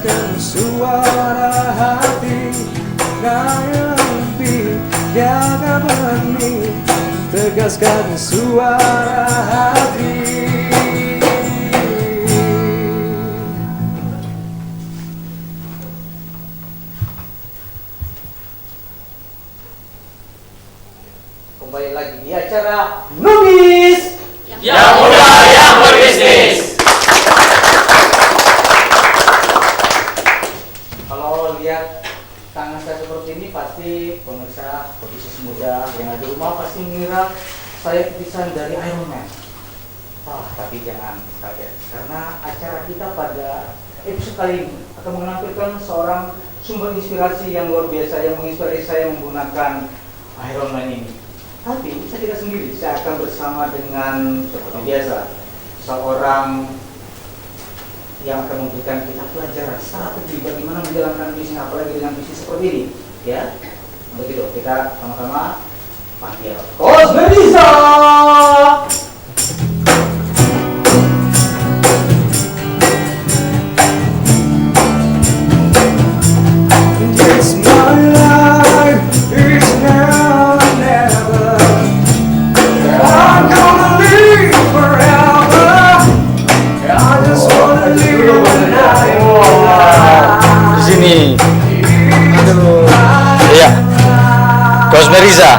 tegaskan suara hati, jangan mimpi, jaga benih, tegaskan suara hati. Kembali lagi di acara Nubis yang muda yang berbisnis. Kalau lihat tangan saya seperti ini, pasti pemirsa pebisnis muda yang ada di rumah pasti mengira saya titisan dari Iron Man. Tapi jangan kaget, karena acara kita pada episode kali ini akan menampilkan seorang sumber inspirasi yang luar biasa yang menginspirasi saya menggunakan Iron Man ini. Tapi saya tidak sendiri, saya akan bersama dengan seperti biasa seorang yang akan memberikan kita pelajaran strategi bagaimana menjalankan bisnis, apalagi dengan bisnis seperti ini, ya. Untuk itu kita sama-sama panggil Coach Meriza. It's my life, it's now and never. I'm gonna live forever. I just wanna live when Di sini. Iya. Coach Meriza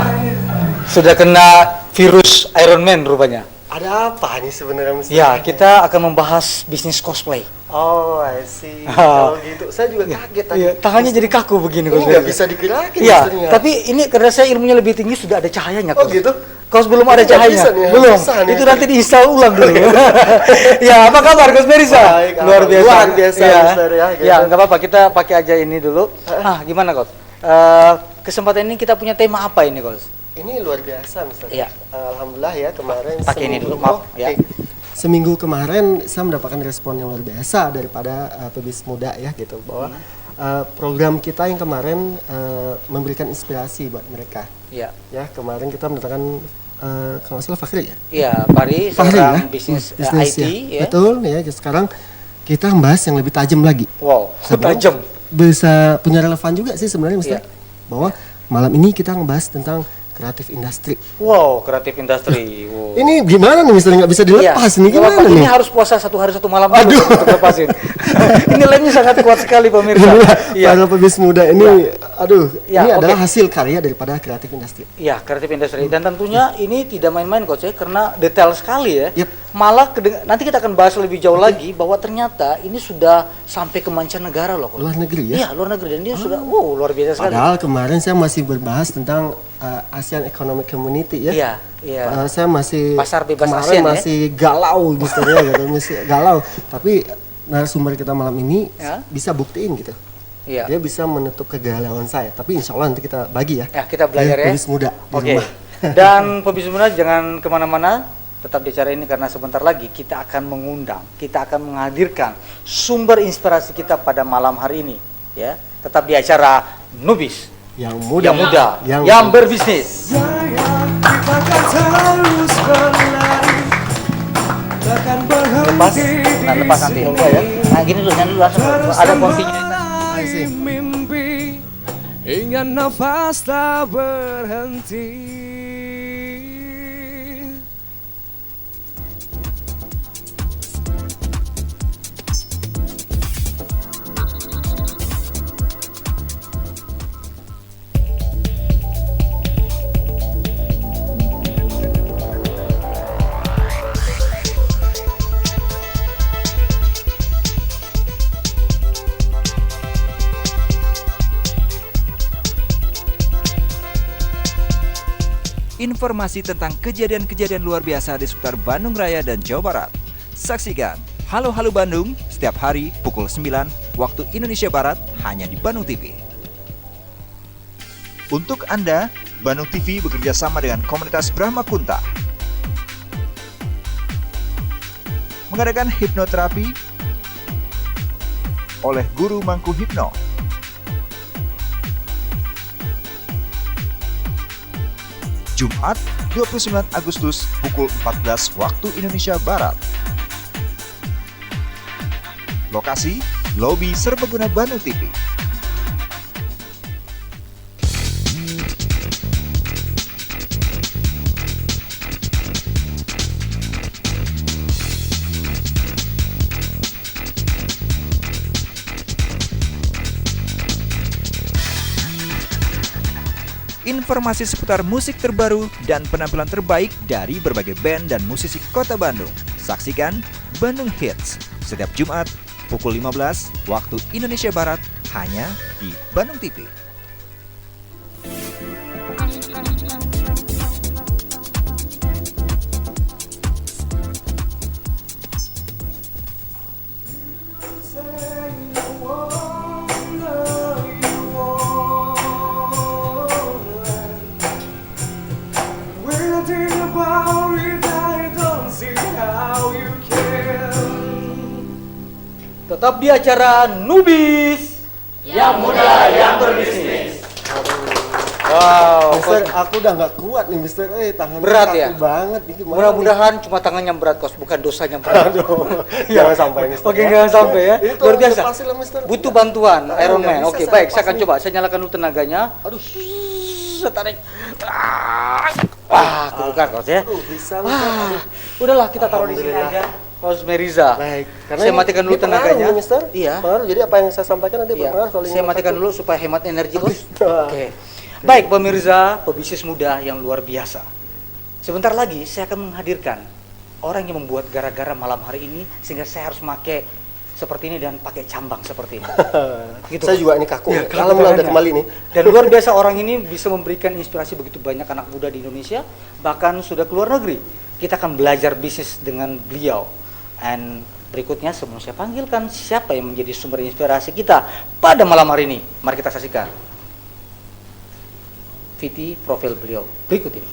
sudah kena virus Iron Man rupanya. Ada apa nih sebenarnya Mister? Ya, kita akan membahas bisnis cosplay. Oh, I see. Kalau gitu, saya juga kaget tadi. Iya, tangannya jadi kaku begini, Ini Coach nggak Meriza. bisa digerakin. Iya, Misternya. tapi ini karena saya ilmunya lebih tinggi sudah ada cahayanya. Oh Coach. gitu? Coach belum ada Ini nggak cahayanya. bisa nih, Belum. susah nih. Itu nanti diinstal ulang dulu. Ya, apa kabar Coach Meriza? Baik, Luar biasa. luar biasa, Ya, Mister, ya, gitu. ya nggak apa-apa. Kita pakai aja ini dulu. Gimana Coach? Kesempatan ini kita punya tema apa ini Coach? Ini luar biasa Mister. Iya. Alhamdulillah ya kemarin. Pakai ini dulu, seminggu- maaf, ya. oke. Seminggu kemarin saya mendapatkan respon yang luar biasa daripada pebisnis muda ya gitu bahwa program kita yang kemarin memberikan inspirasi buat mereka. Iya. Ya kemarin kita mendatangkan kalau nggak salah Fakhri ya. Iya, Fahri Fahri seorang ya? bisnis Bisnis, IT ya. Betul ya. Sekarang kita membahas yang lebih tajam lagi. Wow, Sebelum tajam. Bisa punya relevan juga sih sebenarnya Mister. Iya. Bahwa malam ini kita ngebahas tentang kreatif industri. Wow, kreatif industri. Wow. Ini gimana nih Mister, nggak bisa dilepas nih, Nggak gimana apa-apa, nih? Ini harus puasa 1 hari 1 malam Aduh. dulu untuk lepasin. Ini lemnya sangat kuat sekali pemirsa. Iya. Para pebisnis muda ini, aduh, Ya, ini oke. adalah hasil karya daripada kreatif industri. Iya, kreatif industri. Dan tentunya ini tidak main-main Coach ya, karena detail sekali ya. Yep. Malah nanti kita akan bahas lebih jauh lagi bahwa ternyata ini sudah sampai ke mancanegara loh Coach. Luar negeri ya. Iya, luar negeri, dan dia sudah luar biasa sekali. Padahal kemarin saya masih berbahas tentang ASEAN Economic Community ya. Iya, iya. Saya masih Pasar bebas kemarin ASEAN, ya? masih galau Mister ya gitu, masih galau. Tapi narasumber kita malam ini Ya. bisa buktiin gitu. Iya. Dia bisa menutup kegalauan saya. Tapi insya Allah nanti kita bagi ya. Ya, kita belajar ya. Pebisnis muda di Oke. rumah. Dan pebisnis muda jangan kemana-mana, tetap di acara ini karena sebentar lagi kita akan mengundang, kita akan menghadirkan sumber inspirasi kita pada malam hari ini, ya. Tetap di acara Nubis Yang muda, yang berbisnis. sayang, kita kan terus berlari, takkan berhenti Nah, lepas nanti. di Nah, gini dulu, jangan dulu langsung. Ada konsinya. Meraih mimpi hingga nafas tak berhenti. Informasi tentang kejadian-kejadian luar biasa di seputar Bandung Raya dan Jawa Barat. Saksikan Halo Halo Bandung setiap hari pukul 9 waktu Indonesia Barat hanya di Bandung TV. Untuk Anda, Bandung TV bekerja sama dengan komunitas Brahma Kunta mengadakan hipnoterapi oleh Guru Mangku Hipno. Jumat 29 Agustus pukul 14 waktu Indonesia Barat. Lokasi Lobi Serbaguna Bandung TV. Informasi seputar musik terbaru dan penampilan terbaik dari berbagai band dan musisi kota Bandung. Saksikan Bandung Hits setiap Jumat pukul 15 waktu Indonesia Barat hanya di Bandung TV. Tetap di acara Nubis yang muda yang berbisnis. Wow, Mister, aku udah nggak kuat nih, Mister. Tangan berat kaku ya? banget. Ini gimana Mudah-mudahan cuma tangan yang berat, Kos, bukan dosanya yang berat. Aduh, jangan sampai Mister. Oke, jangan sampai ya. Ini Luar biasa. tolong lepasin lah, Mister. Butuh bantuan Iron nggak Man. bisa Oke, saya baik, saya akan lepasin. coba. Saya nyalakan dulu tenaganya. Aduh, saya tarik. Wah, kebuka, Kos ya. Bisa, Mister. Wah, udahlah kita taruh di sini Alhamdulillah. aja. Kos Meriza. Baik. Saya matikan dulu ini pengaruh tenaganya. nih, Mister. Iya. Pengaruh. Jadi apa yang saya sampaikan nanti Iya, berpengaruh kalau ini saya matikan satu. dulu supaya hemat energi, Kos. Wah. Oke. Baik, pemirsa, pebisnis muda yang luar biasa. Sebentar lagi saya akan menghadirkan orang yang membuat gara-gara malam hari ini sehingga saya harus pakai seperti ini dan pakai cambang seperti ini. Gitu. Saya juga ini kaku. Ya, Kalau mulai udah tangannya. kembali nih. Dan luar biasa orang ini bisa memberikan inspirasi begitu banyak anak muda di Indonesia, bahkan sudah keluar negeri. Kita akan belajar bisnis dengan beliau. And berikutnya sebelum saya panggilkan siapa yang menjadi sumber inspirasi kita pada malam hari ini, mari kita saksikan VT profil beliau berikut ini.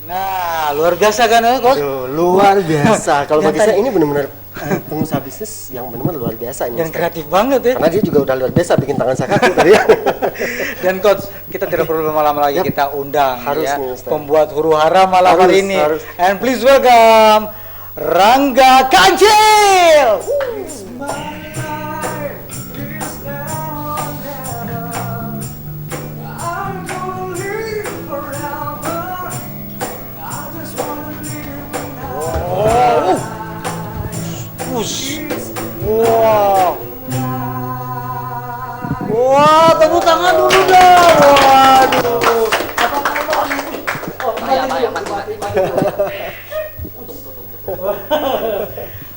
Nah, luar biasa kan, Kos? Aduh, luar biasa. Kalau bagi Yang saya tadi- ini benar-benar pengusaha bisnis yang benar-benar luar biasa ini. Yang Mister. kreatif banget ya. Karena dia juga udah luar biasa bikin tangan saya kaku tadi ya. Dan Coach, kita tidak perlu lama-lama lagi, Yap. kita undang Harus ya nih, Ustaz. pembuat huru hara malam Harus, hari ini. harus. And please welcome Rangga Kancil. Wow. Wah, tepuk tangan dulu dong. Waduh.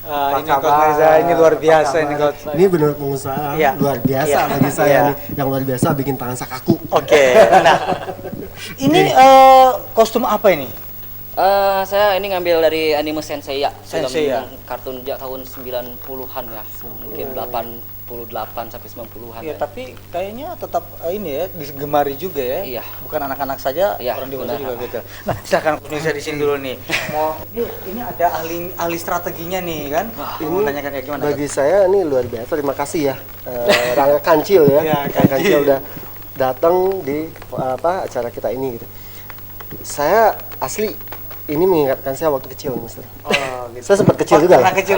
Ini Coach Mariza, ini luar biasa ini Coach. Ini benar pengusaha Iya. luar biasa Iya. bagi saya Iya. nih. Yang luar biasa bikin tangan saya kaku. Oke. Nah, ini kostum apa ini? Saya ini ngambil dari anime Sensei ya, Sensei ya. kartun tahun 90-an ya, mungkin 88 sampai 90-an Ya, ya. tapi kayaknya tetap ini ya digemari juga ya. Iya. Bukan anak-anak saja, Iya, orang dewasa benar. juga gitu. Nah, silakan Coach Mariza di sini dulu nih. Mau ini ada ahli strateginya nih kan? Mau tanyakan kayak gimana? Bagi saya ini luar biasa. Terima kasih ya Rangga Kancil ya. Ya, Rangga Kancil. udah datang di acara kita ini gitu. Saya asli ini mengingatkan saya waktu kecil, Mister. Oh, gitu. Saya sempat kecil juga lah. Anak kecil.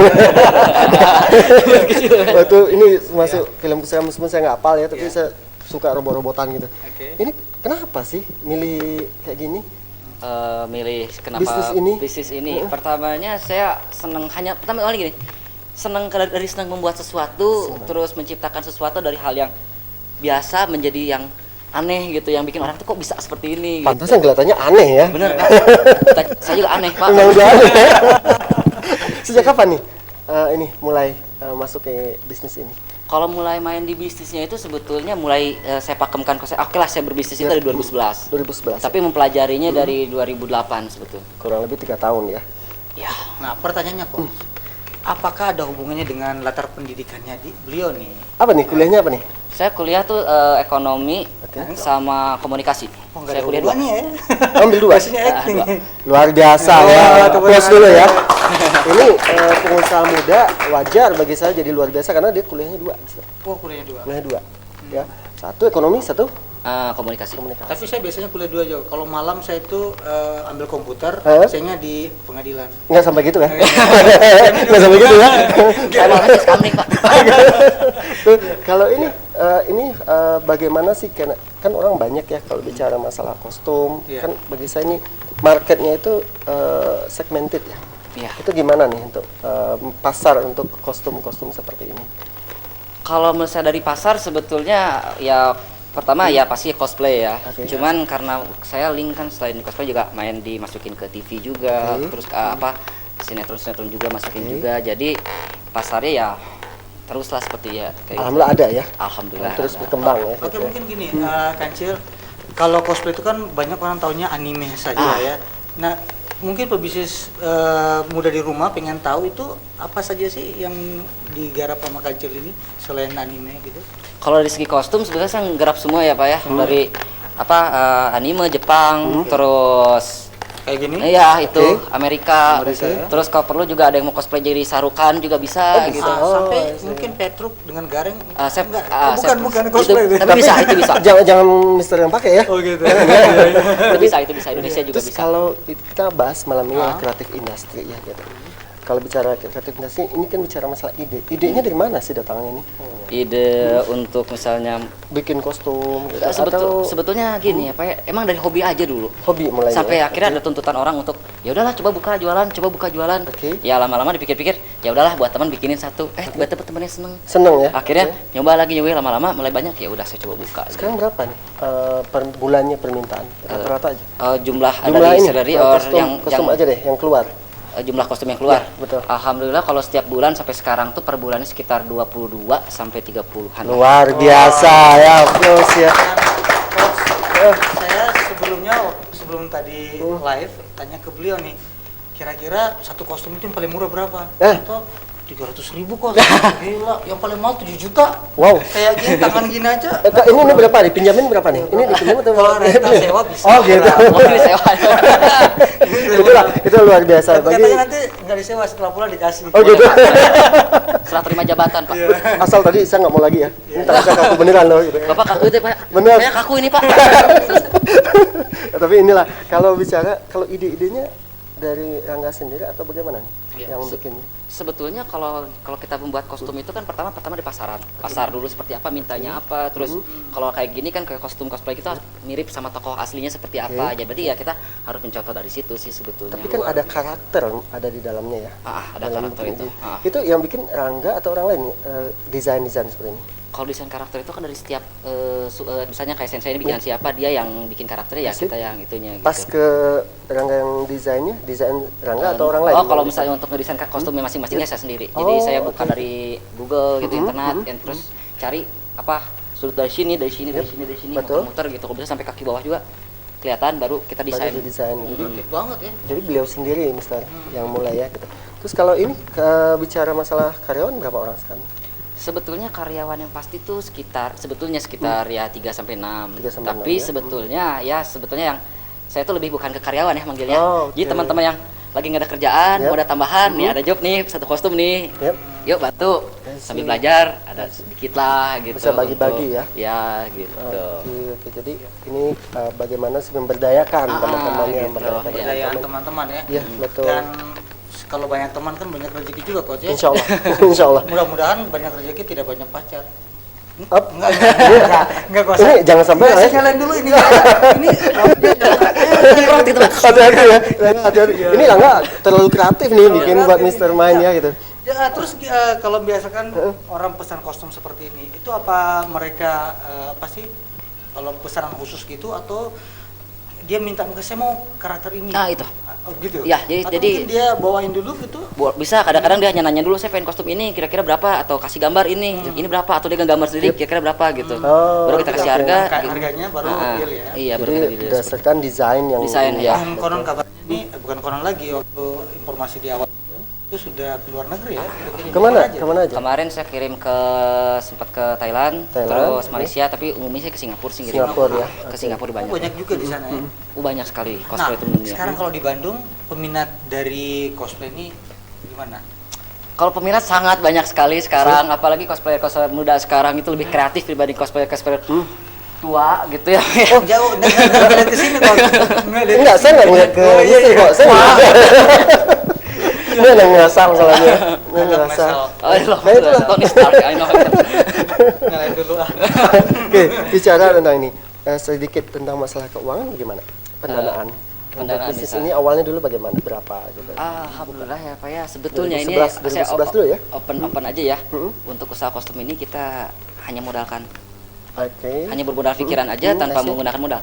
Waktu ini masuk film saya meskipun saya nggak hafal ya, tapi saya suka robot-robotan gitu. Oke. Ini kenapa sih milih kayak gini? Milih kenapa Bisnis ini? Pertamanya saya pertama kali gini, seneng dari senang membuat sesuatu, terus menciptakan sesuatu dari hal yang biasa menjadi yang aneh gitu, yang bikin orang tuh kok bisa seperti ini gitu. Pantasan kelihatannya aneh ya. Bener kan? Saya juga aneh Pak. Memang udah aneh. Sejak kapan nih ini mulai masuk ke bisnis ini? Kalau mulai main di bisnisnya itu sebetulnya mulai saya pakemkan konsep. Oke lah, saya berbisnis itu dari 2011. 2011. Tapi mempelajarinya dari 2008 sebetulnya. Kurang lebih 3 tahun ya. Ya, Nah, pertanyaannya kok, apakah ada hubungannya dengan latar pendidikannya beliau nih? Apa nih kuliahnya apa nih? saya kuliah tuh ekonomi sama komunikasi. Oh, nggak Saya ada kuliah hubungannya dua. ya? Ambil dua. Biasanya acting. dua. Luar biasa ya. Plus dulu ya. Ini pengusaha muda wajar bagi saya jadi luar biasa karena dia kuliahnya 2. Oh, kuliahnya 2. Kuliahnya 2. Ya. Satu ekonomi, satu Komunikasi. komunikasi. Tapi saya biasanya kuliah 2 aja. Kalau malam saya itu ambil komputer, sayanya di pengadilan. Enggak sampai gitu kan? Enggak sampai gitu ya. Saya malah di Skamling, Pak. Tuh, kalau ini bagaimana sih kan orang banyak ya kalau bicara masalah kostum. Iya. Kan bagi saya ini marketnya itu segmented ya. Iya. Itu gimana nih untuk pasar untuk kostum-kostum seperti ini? Kalau menurut saya dari pasar sebetulnya ya pertama ya pasti cosplay ya. Oke. Cuman karena saya link kan selain di cosplay juga main dimasukin ke TV juga, Oke. terus sinetron-sinetron juga masukin juga. Jadi pasarnya ya teruslah seperti ya kayak Alhamdulillah ada ya. Alhamdulillah. Terus ada. berkembang ya. Oke, gitu ya. mungkin gini, Kancil, kalau cosplay itu kan banyak orang taunya anime saja ya. Nah, mungkin pebisnis muda di rumah pengen tahu itu apa saja sih yang digarap sama Kancil ini selain anime gitu? Kalau dari segi kostum sebenarnya saya nggarap semua ya Pak ya. Dari anime Jepang, terus Kayak gini? iya itu Oke. Amerika. Amerika, ya. Terus kalau perlu juga ada yang mau cosplay jadi Sarukan juga bisa gitu. Sampai mungkin Petruk dengan Gareng Saya enggak. saya- Bukan cosplay. itu, tapi bisa, itu bisa. Jangan Mister yang pakai ya. Oh gitu. itu bisa Indonesia juga Terus bisa. kalau kita bahas malam ini kreatif industri ya gitu. Kalau bicara kreatif industri ini kan bicara masalah ide. Idenya dari mana sih datangnya ini? Ide untuk misalnya Bikin kostum gitu, atau sebetulnya gini ya Pak ya, emang dari hobi aja dulu. hobi mulainya? Sampai ya? akhirnya ada tuntutan orang untuk ya udahlah coba buka jualan. Oke. Ya lama-lama dipikir-pikir ya udahlah buat teman bikinin satu. Tiba-tiba temennya seneng. Seneng ya. Akhirnya nyoba lama-lama mulai banyak ya udah saya coba buka. Sekarang berapa nih per bulannya permintaan rata-rata aja? Jumlah ada Jumlah di ini Serari kostum aja deh yang keluar. jumlah kostum yang keluar. Ya, betul. Alhamdulillah kalau setiap bulan sampai sekarang tuh per bulannya sekitar 22 sampai 30-an. Luar biasa ya, plus ya. Saya sebelum tadi live tanya ke beliau nih, kira-kira satu kostum itu yang paling murah berapa? Atau 300.000 kok, gila, yang paling mahal 7 juta. Wow. Kayak gini, tangan gini aja. Ini berapa nih? Pinjamin berapa nih? Ini dipinjam atau Kalau rental sewa bisa. Oh gitu. Oh, disewa. Itu luar biasa. Tapi katanya nanti nggak disewa, setelah pulang dikasih. Oh gitu. Setelah terima jabatan, Pak. Asal tadi saya nggak mau lagi ya. Ini tangan saya kaku beneran loh. Gitu. Bapak kaku itu, Pak. Bener. Saya kaku ini, Pak. Tapi inilah kalau bicara kalau ide-idenya dari Rangga sendiri atau bagaimana nih yang bikinnya? Sebetulnya kalau kita membuat kostum itu kan pertama di pasaran. Pasar dulu seperti apa, mintanya apa. Terus kalau kayak gini kan kayak kostum cosplay kita mirip sama tokoh aslinya seperti apa. Jadi ya kita harus mencontoh dari situ sih sebetulnya. Tapi kan ada karakter ada di dalamnya ya. Ada dalam karakter bikin itu. Itu yang bikin Rangga atau orang lain desain seperti ini? Kalau desain karakter itu kan dari setiap misalnya kayak sensei ini bikin siapa, dia yang bikin karakternya ya Asik. kita yang itunya gitu. Pas ke Rangga yang desain Rangga atau orang lain? Oh, kalau misalnya untuk ngedesain kostumnya masing-masingnya saya sendiri. Jadi Oh, saya buka oke. dari Google gitu, internet, dan terus cari apa sudut dari sini, Betul. muter-muter gitu. Kalau bisa sampai kaki bawah juga kelihatan, baru kita desain. Baru desain. Oke banget ya. Jadi beliau sendiri Mister yang mulai ya gitu. Terus kalau ini bicara masalah karyawan berapa orang sekarang? Sebetulnya karyawan yang pasti tuh sekitar ya 3 sampai 6. 3 sampai 6 Tapi ya. sebetulnya yang saya tuh lebih bukan ke karyawan ya manggilnya. Oh, oke. Jadi teman-teman yang lagi nggak ada kerjaan, Yap. mau ada tambahan, nih ada job nih, satu kostum nih. Yap. Yuk bantu sambil belajar, ada sedikit lah gitu. Bisa bagi-bagi untuk- ya? Ya gitu. Oke. Jadi ini bagaimana sih memberdayakan teman-teman yang gitu. memberdayakan Ya. Pemberdayaan teman-teman. teman-teman ya. Iya, betul. Dan kalau banyak teman kan banyak rezeki juga coach ya. Insya Allah, insya Allah. Mudah-mudahan banyak rezeki tidak banyak pacar. Up. Enggak coach. Ini jangan sampai Saya ya. nyalain dulu ini. Hati-hati ya. Hati-hati. Ini Rangga terlalu kreatif nih bikin buat kreatif Mr. nih. Mind ya gitu. Ya, terus kalau biasakan orang pesan kostum seperti ini, itu apa mereka apa sih kalau pesanan khusus gitu atau dia minta saya mau karakter ini? Ah, itu. Oh, gitu. Ya, Atau jadi- mungkin dia bawain dulu gitu. Bisa kadang-kadang dia nanya dulu, saya pengen kostum ini kira-kira berapa, atau kasih gambar ini berapa, atau dia gambar sendiri kira-kira berapa gitu. Oh, Baru kita kasih oke. harga. Harganya baru deal ya. Iya, baru Jadi kita deal. berdasarkan desain yang Desain, ini ya. Konon kabarnya ini bukan konon lagi waktu informasi di awal itu sudah ke luar negeri ya. Udah Kemana? aja? Kemana aja? Kemarin saya kirim sempat ke Thailand, Thailand, terus Malaysia, tapi umumnya saya ke Singapura sih ngirim. Singapura ya. Ke Singapura Oh, banyak. banyak juga di sana ya. Banyak sekali Nah, cosplay itu umumnya. sekarang kalau di Bandung peminat dari cosplay ini gimana? Kalau peminat sangat banyak sekali sekarang, apalagi cosplayer muda sekarang itu lebih kreatif dibanding cosplayer tua gitu ya. Oh, jauh, nggak lihat ke sini kok. Enggak, saya nggak ngeliat ke Mr. kok. Saya ini yang ngerasa masalahnya. Ini ngerasa. Oh, I love Nah, itulah. Tony Stark, I know. Nyalain dulu ah. Oke, bicara tentang ini. Sedikit tentang masalah keuangan bagaimana? Pendanaan. Untuk pendanaan bisnis bisa. ini awalnya dulu bagaimana? Berapa gitu? Alhamdulillah ya Pak ya. Sebetulnya 2011 saya dulu ya? open aja ya. Untuk usaha kostum ini kita hanya modalkan, Oke. hanya bermodal pikiran aja tanpa asik. menggunakan modal.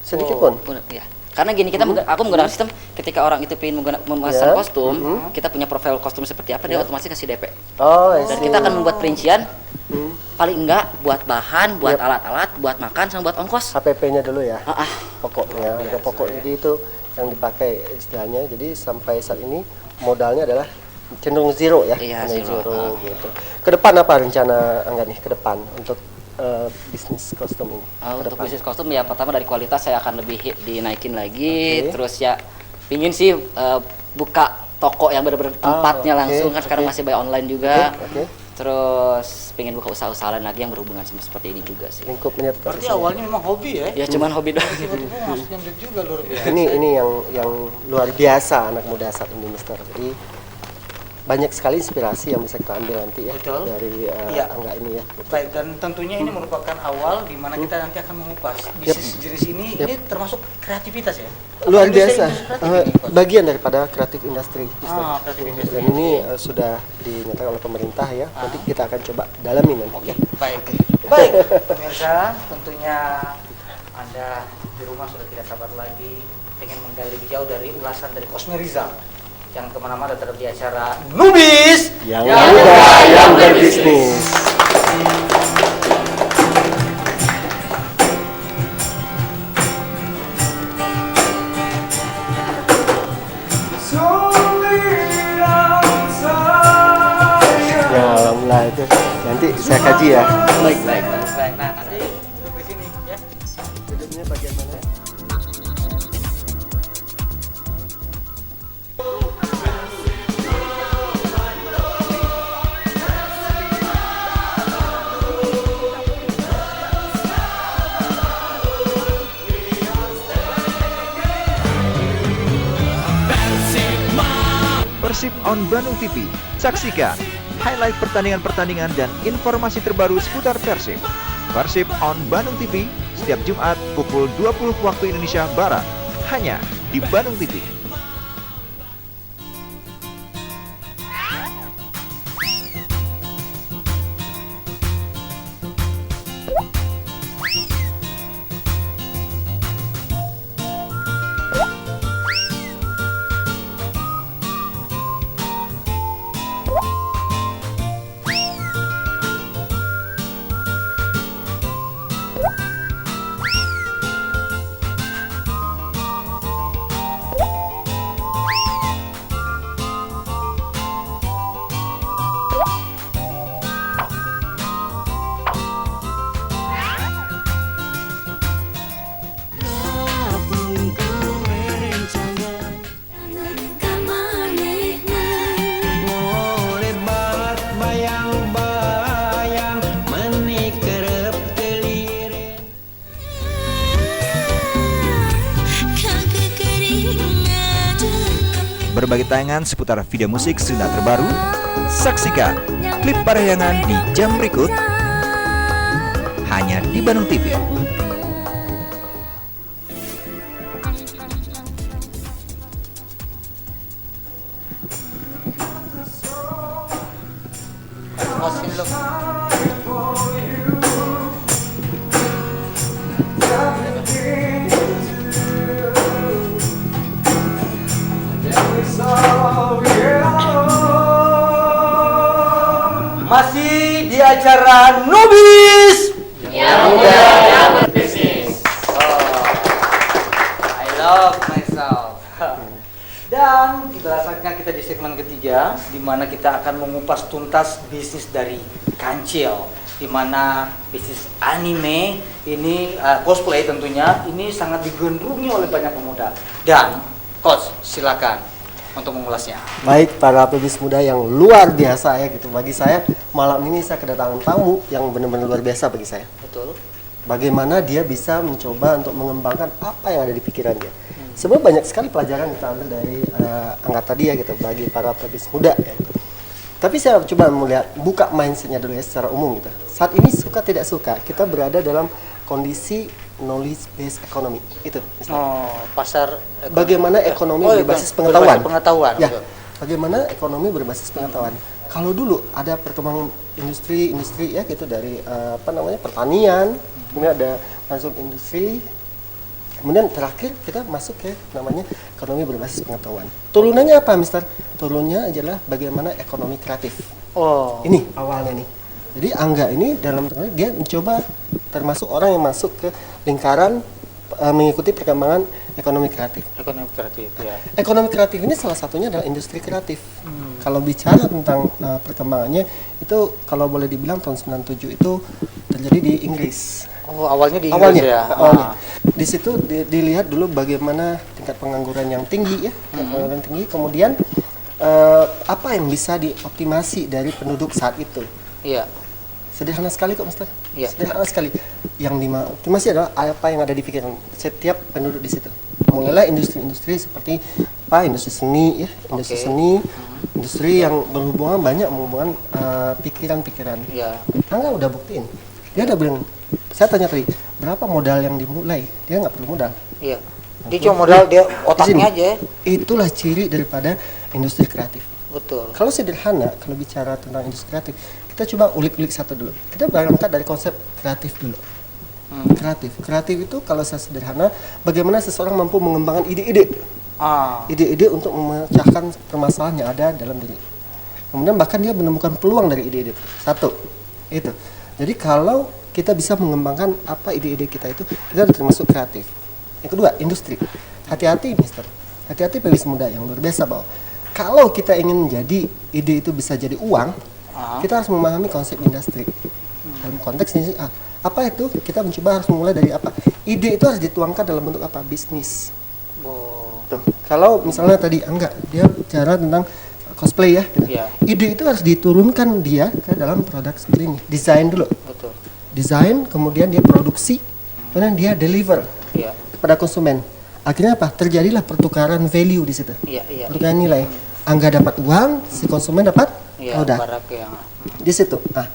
Sedikit pun. Ya. Karena gini, aku menggunakan sistem ketika orang itu ingin memesan Ya. kostum, kita punya profil kostum seperti apa, dia otomatis kasih DP. Oh, I Dan see. kita akan membuat perincian paling enggak buat bahan, buat alat-alat, buat makan, sama buat ongkos. HPP-nya dulu ya. Ah, Pokoknya, harga pokok. Jadi itu yang dipakai istilahnya. Jadi sampai saat ini modalnya adalah cenderung zero ya. Iya, Cenderung zero. gitu. Ke depan apa rencana Angga nih ke depan untuk bisnis kostum ini? Ke Untuk depan. bisnis kostum ya pertama dari kualitas saya akan lebih dinaikin lagi. Oke. Terus ya pingin sih buka toko yang benar-benar tempatnya oke, langsung, kan sekarang oke. masih by online juga. Oke. Terus pengen buka usaha-usaha lain lagi yang berhubungan sama seperti ini juga sih. Lingkupnya Berarti awalnya memang hobi ya? Ya cuman hobi doang. Tiba-tiba masuk duit juga luar biasa. ini yang luar biasa anak muda saat ini Mister. Jadi banyak sekali inspirasi yang bisa kita ambil nanti ya Betul. dari Iya. Angga ini ya. Baik, dan tentunya ini merupakan awal di mana kita nanti akan mengupas bisnis jenis ini. Yap. Ini termasuk kreativitas ya? Luar Industri- biasa. industri kreatif ini, Coach? Bagian daripada kreatif industri. Mister. kreatif industri. Dan ini sudah dinyatakan oleh pemerintah ya. Nanti kita akan coba dalamin nanti. Oke, baik. Baik, pemirsa, tentunya Anda di rumah sudah tidak sabar lagi pengen menggali lebih jauh dari ulasan dari Cosme Rizal yang kemana-mana tetap di acara Nubis Yang muda yang berbisnis. Ya, alhamdulillah itu. Nanti saya kaji ya. Baik. Baik, nah nanti duduk di sini ya. Duduknya bagian mana? Persib on Bandung TV. Saksikan highlight pertandingan-pertandingan dan informasi terbaru seputar Persib. Persib on Bandung TV setiap Jumat pukul 20 waktu Indonesia Barat. Hanya di Bandung TV. berbagai tayangan seputar video musik Sunda terbaru, saksikan klip parahyangan di jam berikut hanya di Bandung TV. Masih di acara Nubis. I love myself. Dan tiba saatnya kita di segmen ketiga, di mana kita akan mengupas tuntas bisnis dari Kancil, di mana bisnis anime ini cosplay tentunya ini sangat digandrungi oleh banyak pemuda. Dan Coach, silakan untuk mengulasnya. Baik, para pebis muda yang luar biasa ya gitu. Bagi saya malam ini saya kedatangan tamu yang benar-benar luar biasa bagi saya. Betul. Bagaimana dia bisa mencoba untuk mengembangkan apa yang ada di pikiran dia. Sebenarnya banyak sekali pelajaran kita ambil dari angkatan dia gitu bagi para pebis muda ya gitu. Tapi saya coba melihat buka mindsetnya dulu ya secara umum gitu. Saat ini suka tidak suka kita berada dalam kondisi knowledge based economy itu. Pasar Bagaimana ekonomi berbasis pengetahuan. Pengetahuan. Ya. Bagaimana ekonomi berbasis pengetahuan. Kalau dulu ada perkembangan industri ya gitu dari pertanian, kemudian ada masuk industri, kemudian terakhir kita masuk ke namanya ekonomi berbasis pengetahuan. Turunannya apa, Mister? Turunnya adalah bagaimana ekonomi kreatif. Ini awalnya nih. Jadi Angga ini dalam dia mencoba termasuk orang yang masuk ke lingkaran mengikuti perkembangan ekonomi kreatif. Ekonomi kreatif, ya. Ekonomi kreatif ini salah satunya adalah industri kreatif. Kalau bicara tentang perkembangannya itu kalau boleh dibilang tahun 97 itu terjadi di Inggris. Awalnya di Inggris ya. Awalnya. Di situ dilihat dulu bagaimana tingkat pengangguran yang tinggi ya, pengangguran tinggi. Kemudian apa yang bisa dioptimasi dari penduduk saat itu? Iya. Sederhana sekali kok, Mister. Iya. Sederhana sekali. Yang dioptimasi adalah apa yang ada di pikiran setiap penduduk di situ. Mulailah industri-industri seperti industri seni ya, industri seni, industri yang menghubungkan pikiran-pikiran. Iya. Angga udah buktiin. Dia udah bilang, saya tanya tadi, berapa modal yang dimulai? Dia nggak perlu modal. Iya. Dia cuma modal dia otaknya aja. Itulah ciri daripada industri kreatif. Betul. Kalau sederhana, kalau bicara tentang industri kreatif, kita coba ulik-ulik satu dulu. Kita berangkat dari konsep kreatif dulu. Kreatif itu kalau saya sederhana, bagaimana seseorang mampu mengembangkan ide-ide. Ide-ide untuk memecahkan permasalahan yang ada dalam diri. Kemudian bahkan dia menemukan peluang dari ide-ide. Satu, itu. Jadi kalau kita bisa mengembangkan apa ide-ide kita itu, kita sudah termasuk kreatif. Yang kedua, industri. Hati-hati, Mister. Hati-hati pebis muda yang luar biasa bahwa kalau kita ingin menjadi ide itu bisa jadi uang, kita harus memahami konsep industri. Dalam konteks ini, apa itu? Kita mencoba harus memulai dari apa? Ide itu harus dituangkan dalam bentuk apa? Bisnis. Tuh. Kalau misalnya tadi dia bicara tentang cosplay ya, gitu. Iya. Ide itu harus diturunkan dia ke dalam produk seperti ini. Desain dulu. Betul. Desain, kemudian dia produksi, kemudian dia deliver kepada konsumen. Akhirnya apa? Terjadilah pertukaran value di situ. Iya. Pertukaran nilai. Angga dapat uang, si konsumen dapat produk. Di situ. Nah,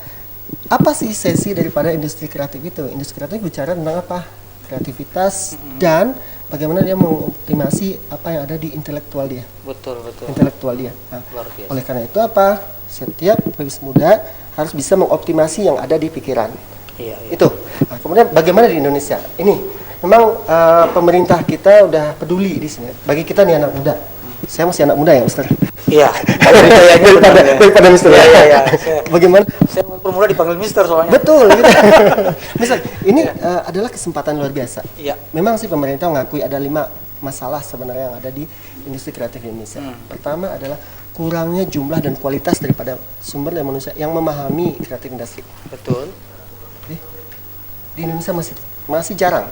apa sih sesi daripada industri kreatif itu? Industri kreatif bicara tentang apa? Kreativitas dan bagaimana dia mengoptimasi apa yang ada di intelektual dia. Betul. Intelektual dia. Nah, Luar biasa. oleh karena itu apa? Setiap pebis muda harus bisa mengoptimasi yang ada di pikiran. Iya. Itu. Nah, kemudian bagaimana di Indonesia? Ini memang pemerintah kita udah peduli di sini. Bagi kita nih anak muda. Saya masih anak muda ya, Mister. Iya. daripada Mister. Iya. Bagaimana? Saya permuda dipanggil Mister soalnya. Betul. Gitu. Mister, ini adalah kesempatan luar biasa. Iya. Memang sih pemerintah mengakui ada 5 masalah sebenarnya yang ada di industri kreatif Indonesia. Pertama adalah kurangnya jumlah dan kualitas daripada sumber daya manusia yang memahami kreatif industri. Betul. Di Indonesia masih jarang.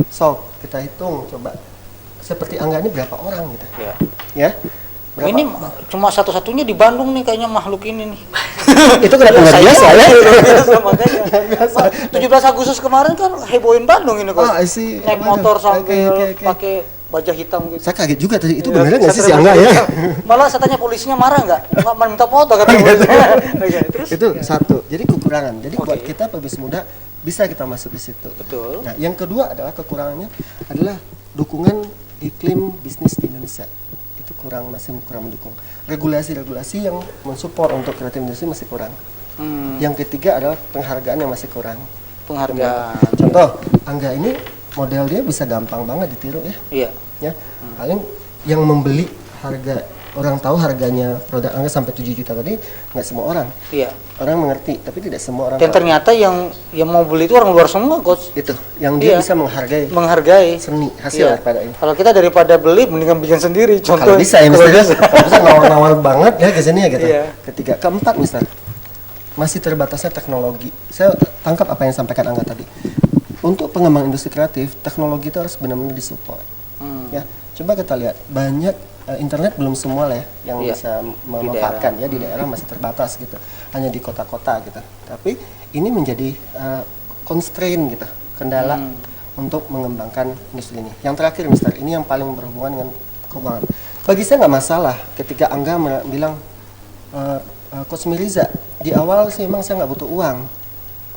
So, kita hitung coba. Seperti Angga ini berapa orang gitu. Iya. Ya? Berapa? Ini cuma satu-satunya di Bandung nih kayaknya makhluk ini nih. Itu kenapa nggak biasa ya? Makanya. 17 Agustus kemarin kan hebohin Bandung ini kok. sih. Naik motor sambil pakai wajah hitam gitu. Saya kaget juga tadi, itu Iya, beneran nggak sih si satria Angga wajah ya? hitam. Malah saya tanya polisinya marah nggak minta foto kata Iya, polisinya. Oke, terus Itu satu, jadi kekurangan. Jadi Oke. buat kita pebis muda bisa kita masuk di situ. betul. Nah, yang kedua adalah kekurangannya adalah dukungan iklim bisnis di Indonesia. Itu masih kurang mendukung. Regulasi-regulasi yang mensupport untuk kreatif industri masih kurang. Yang ketiga adalah penghargaan yang masih kurang. Penghargaan. Contoh, Angga ini model dia bisa gampang banget ditiru ya. Iya. Ya, paling yang membeli harga, orang tahu harganya produk Angga sampai 7 juta tadi, nggak semua orang. Iya. Orang mengerti, tapi tidak semua orang Dan tahu. ternyata yang mau beli itu orang luar semua, coach. Itu yang dia Iya. bisa menghargai Menghargai seni hasil Iya. daripada ini. Kalau kita daripada beli mendingan bikin sendiri. Contoh Kalau bisa ya kalau misalnya, bisa. bisa ngawal-ngawal banget ya ke sini ya gitu. Iya. Ketiga, keempat misalnya masih terbatasnya teknologi. Saya tangkap apa yang disampaikan Angga tadi. Untuk pengembang industri kreatif, teknologi itu harus benar-benar disupport. Ya, coba kita lihat banyak internet belum semua lah ya yang Iya. bisa memanfaatkan ya, di daerah masih terbatas gitu, hanya di kota-kota gitu. Tapi ini menjadi constraint gitu, kendala untuk mengembangkan industri ini. Yang terakhir, Mister, ini yang paling berhubungan dengan keuangan. Bagi saya nggak masalah ketika Angga bilang Coach Miriza, di awal sih memang saya nggak butuh uang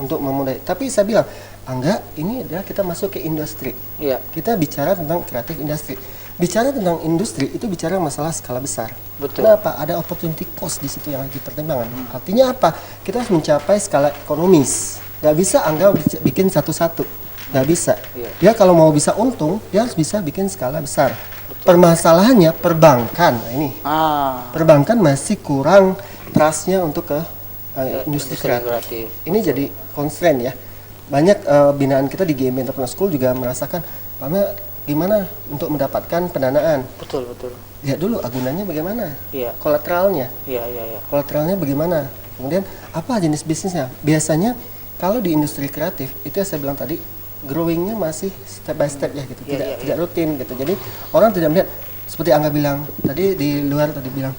untuk memulai. Tapi saya bilang, Angga, ini adalah kita masuk ke industri. Iya. Kita bicara tentang kreatif industri. Bicara tentang industri itu bicara masalah skala besar. Betul. Kenapa? Ada opportunity cost di situ yang lagi pertimbangan. Artinya apa? Kita harus mencapai skala ekonomis. Gak bisa Angga bikin satu-satu. Gak bisa. Iya. Dia kalau mau bisa untung, dia harus bisa bikin skala besar. Permasalahannya perbankan. Nah, ini perbankan masih kurang trustnya untuk ke industri kreatif. Ini jadi constraint ya. Banyak binaan kita di GMB Entrepreneur School juga merasakan, gimana untuk mendapatkan pendanaan. Betul. Lihat dulu agunannya bagaimana, Iya. kolateralnya, Iya. kolateralnya bagaimana. Kemudian apa jenis bisnisnya. Biasanya kalau di industri kreatif itu yang saya bilang tadi, growingnya masih step by step ya gitu, tidak rutin gitu. Jadi orang tidak melihat seperti Angga bilang tadi di luar tadi bilang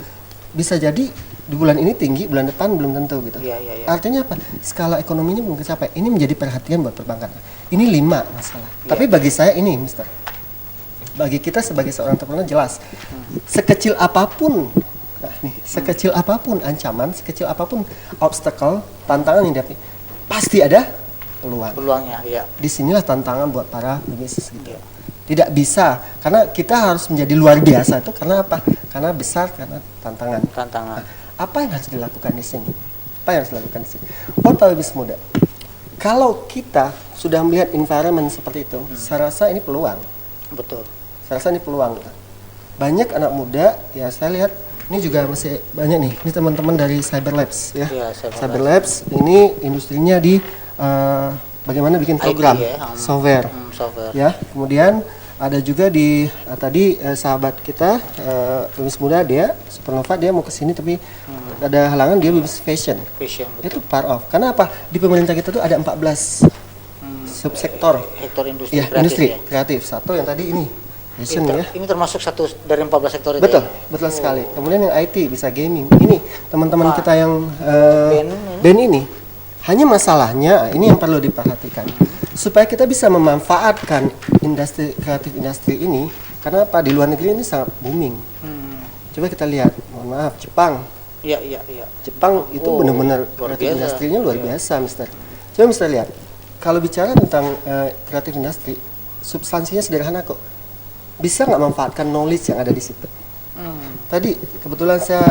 bisa jadi di bulan ini tinggi, bulan depan belum tentu gitu. Iya. Artinya apa? Skala ekonominya belum tercapai. Ini menjadi perhatian buat perbankan. Ini 5 masalah. Tapi bagi saya ini, Mister, bagi kita sebagai seorang entrepreneur jelas, sekecil apapun, sekecil apapun ancaman, sekecil apapun obstacle, tantangan yang dihadapi, pasti ada Peluangnya, ya. Disinilah tantangan buat para pebisnis gitu. Tidak bisa, karena kita harus menjadi luar biasa itu karena apa? Karena besar, karena tantangan. Nah, apa yang harus dilakukan di sini? Apa yang harus dilakukan di sini? Buat para pebisnis muda, kalau kita sudah melihat environment seperti itu, saya rasa ini peluang. Betul. Saya rasa ini peluang. Banyak anak muda, ya saya lihat ini juga masih banyak nih. Ini teman-teman dari Cyber Labs ya. Cyber Labs ini industrinya di bagaimana bikin program ya, software. Ya, kemudian ada juga di tadi sahabat kita pebisnis muda dia Supernova, dia mau ke sini tapi ada halangan, dia bisnis fashion. Betul. Itu part of. Karena apa? Di pemerintah kita tuh ada 14 subsektor. Sektor industri Ya, kreatif. industri Ya. kreatif. Satu yang tadi ini fashion ya. Ini termasuk satu dari 14 sektor itu. Betul, ya? betul sekali. Kemudian yang IT bisa gaming. Ini teman-teman kita yang band ini. Hanya masalahnya ini yang perlu diperhatikan. Supaya kita bisa memanfaatkan industri kreatif industri ini, karena apa? Di luar negeri ini sangat booming. Coba kita lihat, mohon maaf, Jepang. Iya. Jepang itu benar-benar luar kreatif biasa. industrinya luar biasa, Mister. Coba Mister lihat. Kalau bicara tentang kreatif industri, substansinya sederhana kok. Bisa nggak manfaatkan knowledge yang ada di situ? Tadi kebetulan saya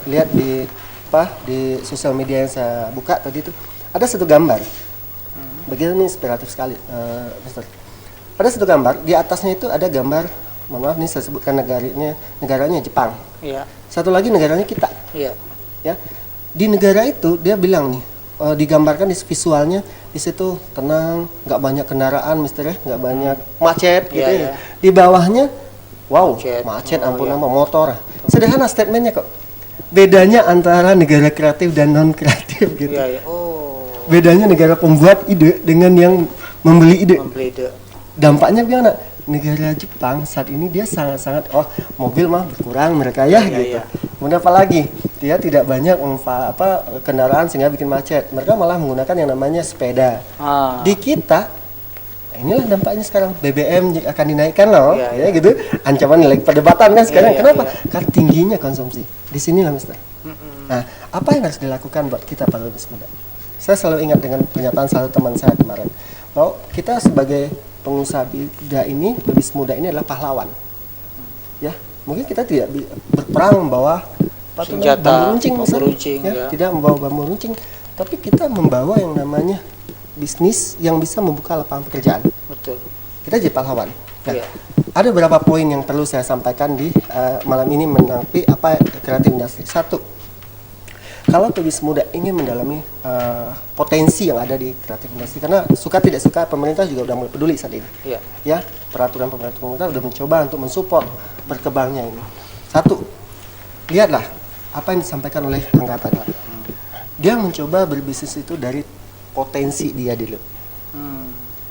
lihat di sosial media yang saya buka tadi itu ada satu gambar. Begitu ini inspiratif sekali, Mister. Ada satu gambar, di atasnya itu ada gambar, mohon maaf nih saya sebutkan negaranya Jepang. Iya. Satu lagi negaranya kita. Iya. Ya. Di negara itu dia bilang nih, digambarkan di visualnya di situ tenang, nggak banyak kendaraan, Mister ya, nggak banyak macet gitu Iya. ya. Di bawahnya, wow, Macet. macet ampun nama motor. Sederhana statementnya kok. Bedanya antara negara kreatif dan non kreatif gitu. Iya. Bedanya negara pembuat ide dengan yang membeli ide. Membeli ide. Dampaknya gimana? Negara Jepang saat ini dia sangat-sangat mobil mah berkurang mereka ya gitu. Kemudian apa lagi? Dia tidak banyak kendaraan sehingga bikin macet. Mereka malah menggunakan yang namanya sepeda. Di kita Nah, inilah dampaknya sekarang BBM akan dinaikkan loh, Iya, ya iya. gitu. Ancaman nilai perdebatan kan sekarang. Iya, Kenapa? iya. Karena tingginya konsumsi. Di sinilah Mister. Nah, apa yang harus dilakukan buat kita para lulus muda? Saya selalu ingat dengan pernyataan salah satu teman saya kemarin, bahwa kita sebagai pengusaha muda ini, lulus muda ini adalah pahlawan. Ya, mungkin kita tidak berperang membawa Senjata, bambu runcing, bambu misalnya, runcing, ya, ya. tidak membawa bambu runcing, tapi kita membawa yang namanya bisnis yang bisa membuka lapangan pekerjaan. Betul. Kita jadi pahlawan. Nah, Iya. ada beberapa poin yang perlu saya sampaikan di malam ini menanggapi apa kreatif industri. Satu, kalau pebis muda ingin mendalami potensi yang ada di kreatif industri, karena suka tidak suka pemerintah juga udah mulai peduli saat ini. Iya. Ya, peraturan pemerintah udah mencoba untuk mensupport berkembangnya ini. Satu, lihatlah apa yang disampaikan oleh angkatan. Dia mencoba berbisnis itu dari potensi dia dulu.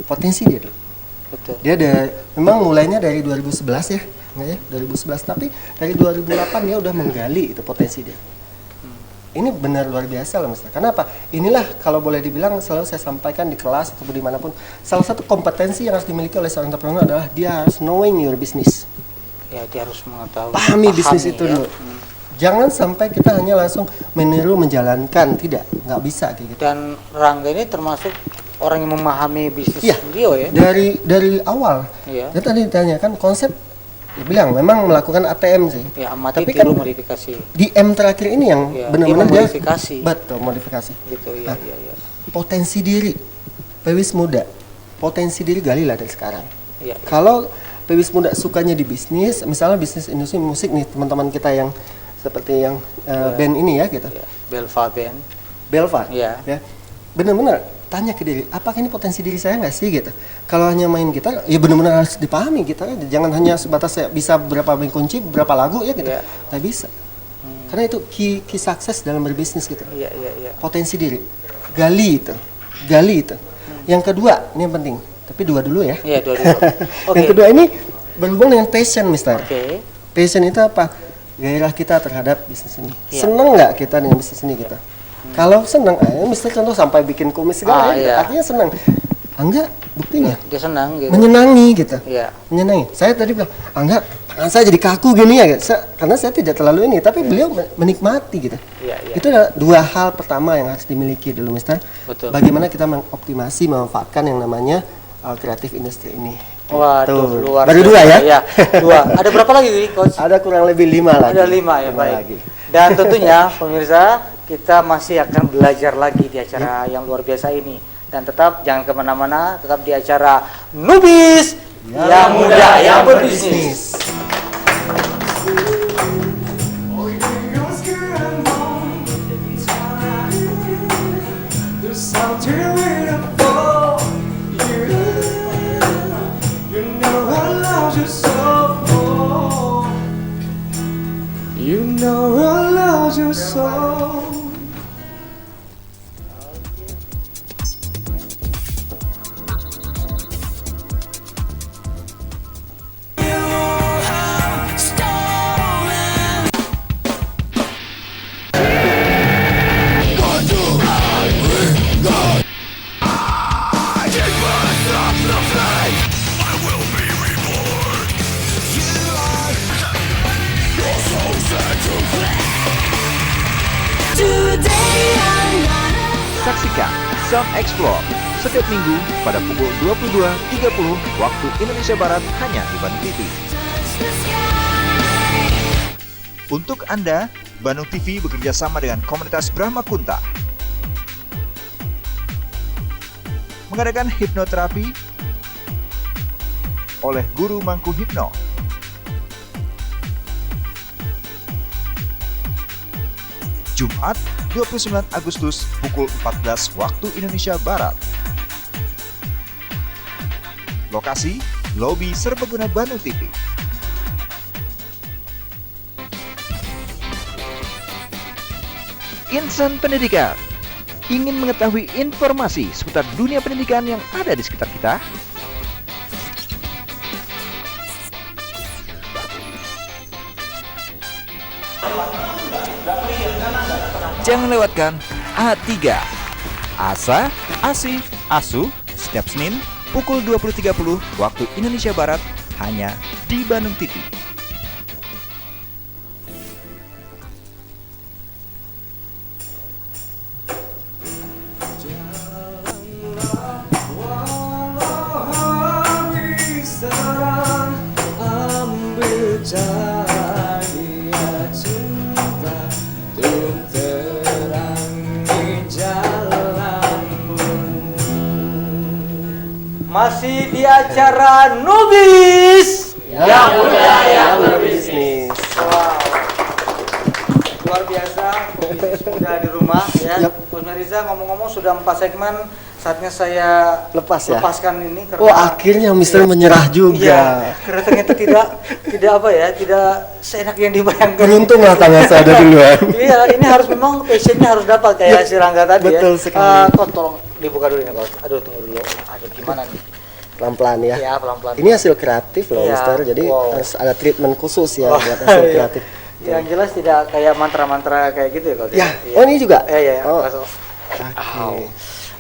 Potensi dia dulu. Betul. Dia memang mulainya dari 2011 ya, enggak ya? 2011, tapi dari 2008 dia udah menggali itu potensi dia. Ini benar luar biasa loh Mister. Kenapa? Inilah kalau boleh dibilang selalu saya sampaikan di kelas ataupun dimanapun, salah satu kompetensi yang harus dimiliki oleh seorang entrepreneur adalah dia harus knowing your business. Ya, dia harus mengetahui. Pahami bisnis itu ya. dulu. Jangan sampai kita hanya langsung meniru menjalankan, tidak, nggak bisa kayak gitu. Dan Rangga ini termasuk orang yang memahami bisnis Iya. beliau ya. Dari awal. Iya. Dia tadi ditanya kan konsep, dia bilang memang melakukan ATM sih. Ya, amati Tapi tiru kan modifikasi. di M terakhir ini yang Iya, benar-benar dia memodifikasi. betul modifikasi. Gitu, iya, Nah, iya, iya. Potensi diri, pebis muda, potensi diri galilah dari sekarang. Iya. Kalau pebis muda sukanya di bisnis, misalnya bisnis industri musik nih teman-teman kita yang seperti yang band ini ya gitu, Iya. Belva Band. Belva, Iya. ya, benar-benar tanya ke diri, apakah ini potensi diri saya nggak sih gitu. Kalau hanya main gitar, ya benar-benar harus dipahami gitar, jangan hanya sebatas saya bisa berapa main kunci, berapa lagu ya gitu, Iya. nggak bisa. Karena itu key sukses dalam berbisnis gitu. Iya, iya, iya. Potensi diri, gali itu. Yang kedua, ini yang penting, tapi dua dulu ya. Iya, dua-dua. Oke. Yang kedua ini berhubung dengan passion, Mister. Oke. Passion itu apa? Gairah kita terhadap bisnis ini. Iya. Seneng nggak kita dengan bisnis ini kita? Kalau seneng, Mister contoh sampai bikin kumis segala, iya. artinya seneng. Enggak, buktinya Dia senang gitu. menyenangi gitu. Iya. Menyenangi. Saya tadi bilang, enggak, saya jadi kaku gini ya, karena saya tidak terlalu ini, tapi beliau menikmati gitu. Iya, iya. Itu adalah dua hal pertama yang harus dimiliki dulu, Mister. Betul. Bagaimana kita mengoptimasi, memanfaatkan yang namanya kreatif industri ini. Waduh, Tuh. luar Baru biasa. dua ya? Iya, dua. Ada berapa lagi, Coach? Ada kurang lebih 5 lagi. Ada 5 ya, baik. lagi. Dan tentunya pemirsa, kita masih akan belajar lagi di acara yang luar biasa ini. Dan tetap jangan kemana-mana, tetap di acara Nubis yang muda yang berbisnis. You know I love you so. Saksikan Sound Explore setiap minggu pada pukul 22.30 waktu Indonesia Barat hanya di Bandung TV. Untuk Anda, Bandung TV bekerja sama dengan komunitas Brahma Kunta mengadakan hipnoterapi oleh Guru Mangku Hipno. Jumat 29 Agustus pukul 14 waktu Indonesia Barat. Lokasi Lobi Serbaguna Bandung TV. Insan Pendidikan. Ingin mengetahui informasi seputar dunia pendidikan yang ada di sekitar kita? Jangan lewatkan A3 Asa, Asi, Asu setiap Senin pukul 20.30 waktu Indonesia Barat hanya di Bandung TV. Ambil cahaya cinta untuk terangi jalanmu. Masih di acara Nubis. Yang muda yang berbisnis. Wow. Luar biasa, pebisnis muda di rumah ya. Yap. Coach Mariza ngomong-ngomong sudah 4 segmen, saatnya saya lepaskan ini karena Oh, akhirnya Mister menyerah juga. iya, karena ternyata tidak apa ya, tidak seenak yang dibayangkan. Beruntung lah tangan saya ada duluan. Iya, ini harus memang passionnya harus dapat kayak si Rangga tadi betul ya. sekali. Coach, tolong dibuka dulu nih, Coach. Aduh, tunggu dulu. Aduh, gimana nih? Pelan-pelan ya. Iya, pelan-pelan. Ini hasil kreatif loh, Iya, Mister. Jadi wow. harus ada treatment khusus ya Oh, buat hasil iya. kreatif. Yang jelas tidak kayak mantra-mantra kayak gitu ya, Coach. Ya, Iya. oh ini juga. Iya. Oh. Langsung. Oke.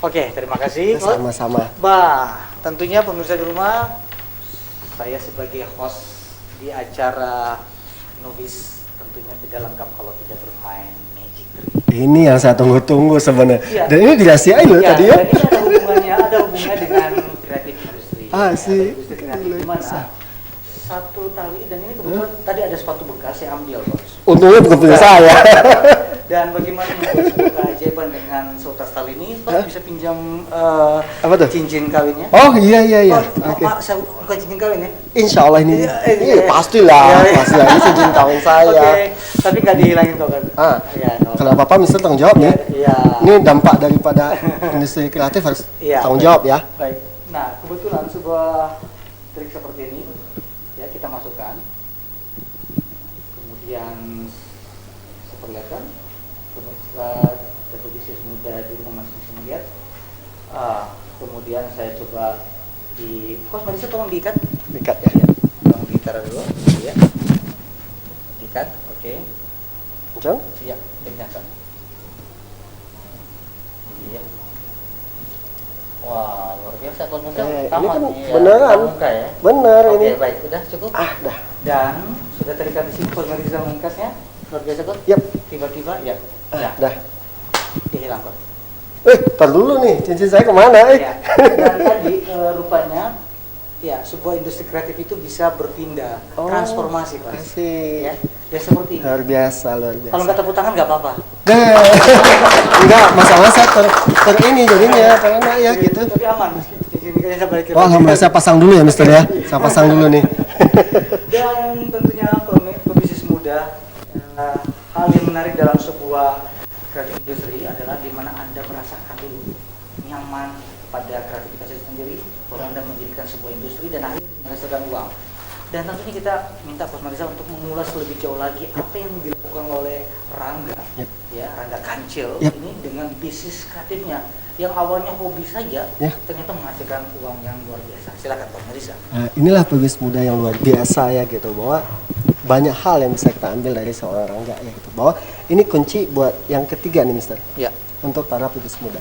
Oke, terima kasih, Coach. Sama-sama. Bah, tentunya pemirsa di rumah, saya sebagai host di acara Nubis tentunya tidak lengkap kalau tidak bermain Magic Tree. Ini yang saya tunggu-tunggu sebenarnya. Iya. Dan ini dirahasiain loh tadi ya. Dan ini ada hubungannya dengan kreatif industri. Ah, sih. Industri kreatif di mana? Satu tali dan ini kebetulan tadi ada sepatu bekas saya ambil, Bos. Untungnya bukan punya saya. Dan bagaimana membuat sebuah keajaiban dengan seutas tali ini? Bos bisa pinjam Apa tuh? cincin kawinnya? Oh iya iya iya. Oh, Oke. Pak, saya bukan cincin kawin ya? Insya Allah ini. Iya. Pastilah, Iya, iya. pastilah ini cincin kawin saya. Oke, tapi nggak dihilangin kok kan? Ah, Iya, no. kalau apa-apa Mister tanggung jawab nih. Iya. Ini dampak daripada industri kreatif harus Iya. tanggung jawab ya. Baik. Nah, kebetulan sebuah trik seperti ini ya kita masukkan. Kemudian seperlihatkan pemirsa dan pebisnis muda di rumah masih bisa melihat. Kemudian saya coba di Coach Marisa tolong diikat. Dekat ya. Ya, tolong ditaruh dulu ya. Diikat, oke. Kencang? Iya, kencangkan. Iya. Wah, luar biasa Coach Marisa. Ini Tamat kan nih, ya. beneran. Pramuka ya. Bener Oke, ini. baik, udah cukup. Ah, dah. Dan sudah terikat di sini Coach Marisa mengikatnya. Luar biasa Coach. Yap. Tiba-tiba ya. Ah, Ya, dah. dia hilang Coach. Tar dulu nih, cincin saya kemana? Ya. Dan tadi rupanya ya sebuah industri kreatif itu bisa berpindah, Oh, transformasi Coach. asik. Ya, ya seperti ini. Luar biasa, luar biasa. Kalau nggak tepuk tangan nggak apa-apa. Enggak, masalah saya ter ini jadinya, karena ya gitu. Tapi aman. Di sini kayaknya saya balikin. Wah, alhamdulillah saya pasang dulu ya, Mister ya. Saya pasang dulu nih. Dan tentunya pebisnis muda, hal yang menarik dalam sebuah kreatif industri adalah di mana Anda merasakan dulu nyaman pada kreativitas itu sendiri, baru Anda menjadikan sebuah industri dan akhirnya menghasilkan uang. Dan tentunya kita minta Coach Marisa untuk mengulas lebih jauh lagi apa yang dilakukan oleh Rangga, Yep. ya Rangga Kancil Yep. ini dengan bisnis kreatifnya yang awalnya hobi saja, Ya. ternyata menghasilkan uang yang luar biasa. Silakan Coach Marisa. Nah, inilah pebisnis muda yang luar biasa ya gitu, bahwa banyak hal yang bisa kita ambil dari seorang Rangga ya gitu. Bahwa ini kunci buat yang ketiga nih, Mister. Ya, Untuk para pebisnis muda.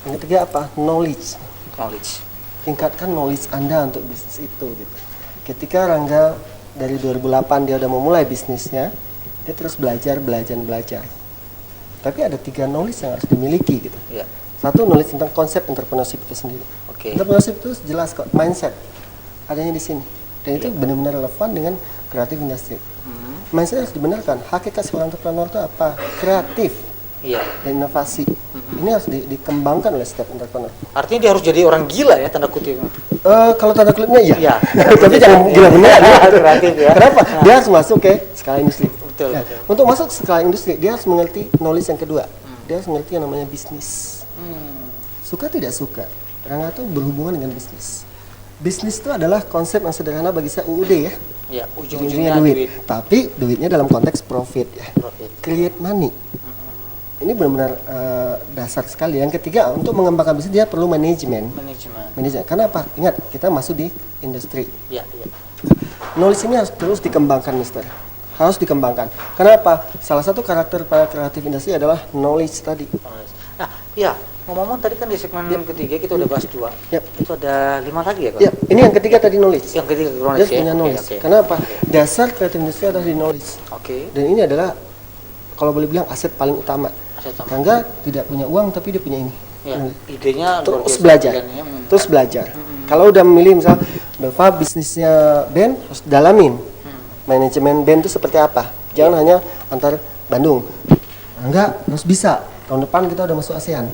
Yang ketiga apa? Knowledge. knowledge. Tingkatkan knowledge Anda untuk bisnis itu gitu. Ketika Rangga dari 2008 dia udah memulai bisnisnya, dia terus belajar. Tapi ada 3 knowledge yang harus dimiliki gitu. Ya, Satu, knowledge tentang konsep entrepreneurship itu sendiri. oke. Entrepreneurship itu jelas kok, mindset adanya di sini. Dan itu benar-benar relevan dengan kreatif industri. Mindset harus dibenarkan. Hakikat seorang entrepreneur itu apa? Kreatif Iya. dan inovasi. Ini harus dikembangkan oleh setiap entrepreneur. Artinya dia harus jadi orang gila ya, tanda kutip. Kalau tanda kulitnya iya. Iya. Tapi jangan gila benar. Kreatif ya. Kenapa? Dia harus masuk ke skala industri. Betul, Nah, betul. untuk masuk ke skala industri, dia harus mengerti knowledge yang kedua. Dia harus mengerti yang namanya bisnis. Suka tidak suka, Rangga tuh berhubungan dengan bisnis. Bisnis itu adalah konsep yang sederhana bagi saya UUD ya. Ya, Ujung-ujungnya ujung-ujungnya duit. duit. Tapi duitnya dalam konteks profit ya. Profit. Create money. Ini benar-benar dasar sekali. Yang ketiga, untuk mengembangkan bisnis dia perlu manajemen. Manajemen. Karena apa? Ingat, kita masuk di industri. Ya, ya. Knowledge ini harus terus dikembangkan, Mister. Harus dikembangkan. Kenapa? Salah satu karakter para kreatif industri adalah knowledge tadi. Nah, ya. Ngomong-ngomong tadi kan di segmen ketiga kita udah bahas 2. Yap. Itu ada 5 lagi ya, Kak? Ya, ini yang ketiga tadi knowledge. Yang ketiga Dia knowledge ya. punya knowledge. Oke, oke. Kenapa? Dasar kreatif industri adalah di knowledge. Oke. Dan ini adalah kalau boleh bilang aset paling utama. Aset utama. Rangga tidak punya uang tapi dia punya ini. Ya, Knowledge. idenya luar Terus biasa belajar. kan ya. Terus belajar. Kalau udah memilih misal Dova bisnisnya band harus dalamin. Manajemen band itu seperti apa? Jangan hanya antar Bandung. Enggak, harus bisa. Tahun depan kita udah masuk ASEAN.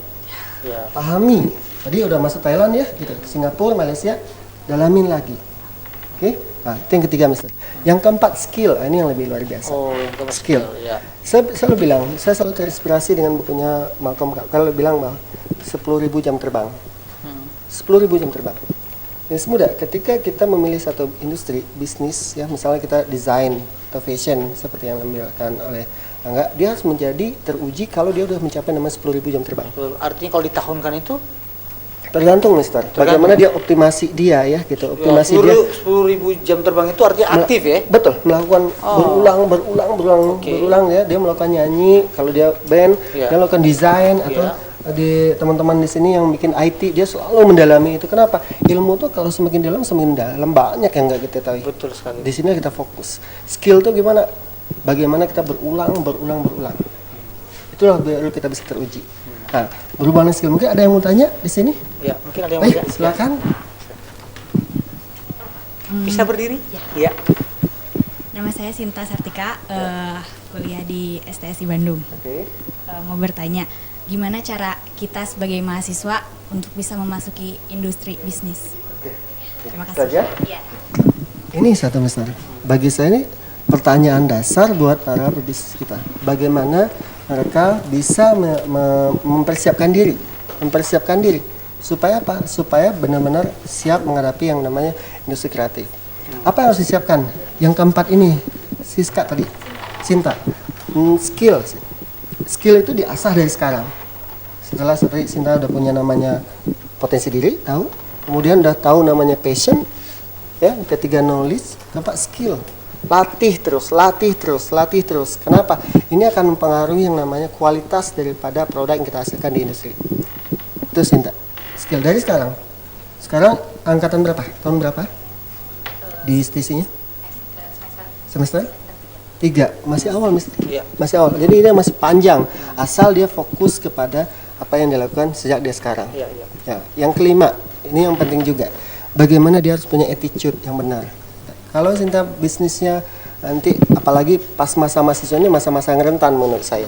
Ya. Pahami. Tadi udah masuk Thailand ya, gitu. Singapura, Malaysia, dalamin lagi. Oke? Nah, itu yang ketiga, Mister. Yang keempat, skill. Nah, ini yang lebih luar biasa. Oh, yang keempat Skill. Ya. Saya selalu bilang, saya selalu terinspirasi dengan bukunya Malcolm Gladwell bilang bahwa 10.000 jam terbang. 10.000 jam terbang. Ini mudah. Ketika kita memilih satu industri bisnis, ya misalnya kita desain atau fashion seperti yang diambilkan oleh Angga, dia harus menjadi teruji kalau dia udah mencapai namanya 10.000 jam terbang. Artinya kalau ditahunkan itu Tergantung, Mister. Bagaimana dia optimasi dia ya, gitu. Optimasi dia. 10.000 jam terbang itu artinya aktif ya? Betul, melakukan Oke. berulang ya. Dia melakukan nyanyi, kalau dia band, Iya. dia melakukan desain atau di teman-teman di sini yang bikin IT, dia selalu mendalami itu. Kenapa? Ilmu tuh kalau semakin semakin dalam banyak yang nggak kita tahu. Betul sekali. Di sini kita fokus. Skill tuh gimana? Bagaimana kita berulang. Itulah baru kita bisa teruji. Nah, berhubungan dengan skill, mungkin ada yang mau tanya di sini? Ya, mungkin ada yang Baik, mau silakan. Bisa berdiri? Ya. Nama saya Sinta Sartika, kuliah di STSI Bandung. Oke. Mau bertanya, gimana cara kita sebagai mahasiswa untuk bisa memasuki industri bisnis? Terima kasih. Saja? Iya. Ini satu Mister. Bagi saya ini pertanyaan dasar buat para pebisnis kita. Bagaimana mereka bisa mempersiapkan diri supaya apa? Supaya benar-benar siap menghadapi yang namanya industri kreatif. Apa yang harus disiapkan? Yang keempat ini, Siska tadi, Sinta. Skill itu diasah dari sekarang. Setelah tadi Sinta udah punya namanya potensi diri, tahu. Kemudian udah tahu namanya passion, ya. Ketiga knowledge, keempat skill. Latih terus. Kenapa? Ini akan mempengaruhi yang namanya kualitas daripada produk yang kita hasilkan di industri. Itu Sinta. Skill dari sekarang. Sekarang angkatan berapa? Tahun berapa? Di STC-nya? Semester 3. Masih awal, Mister. Iya. Masih awal. Jadi ini masih panjang. Asal dia fokus kepada apa yang dilakukan sejak dia sekarang. Iya, iya. Ya, yang kelima, ini yang penting juga. Bagaimana dia harus punya attitude yang benar. Kalau Sinta bisnisnya nanti, apalagi pas masa mahasiswa ini masa-masa yang rentan menurut saya.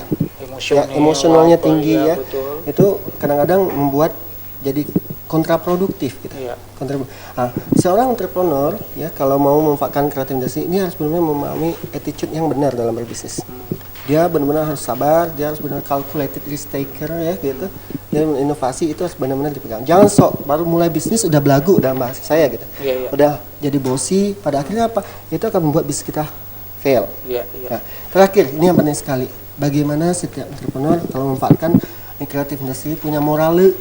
Emosionalnya tinggi ya. Betul. Itu kadang-kadang membuat jadi kontraproduktif gitu. Iya. Nah, seorang entrepreneur ya kalau mau memanfaatkan kreatif industri ini harus benar-benar memahami attitude yang benar dalam berbisnis. Dia benar-benar harus sabar, dia harus benar calculated risk taker ya gitu. Dan inovasi itu harus benar-benar dipegang. Jangan sok baru mulai bisnis udah belagu dalam bahasa saya gitu. Iya, iya. Udah jadi bosi, pada akhirnya apa? Itu akan membuat bisnis kita fail. Iya, iya. Nah, terakhir, ini yang penting sekali. Bagaimana setiap entrepreneur kalau memanfaatkan kreatif industri punya morale,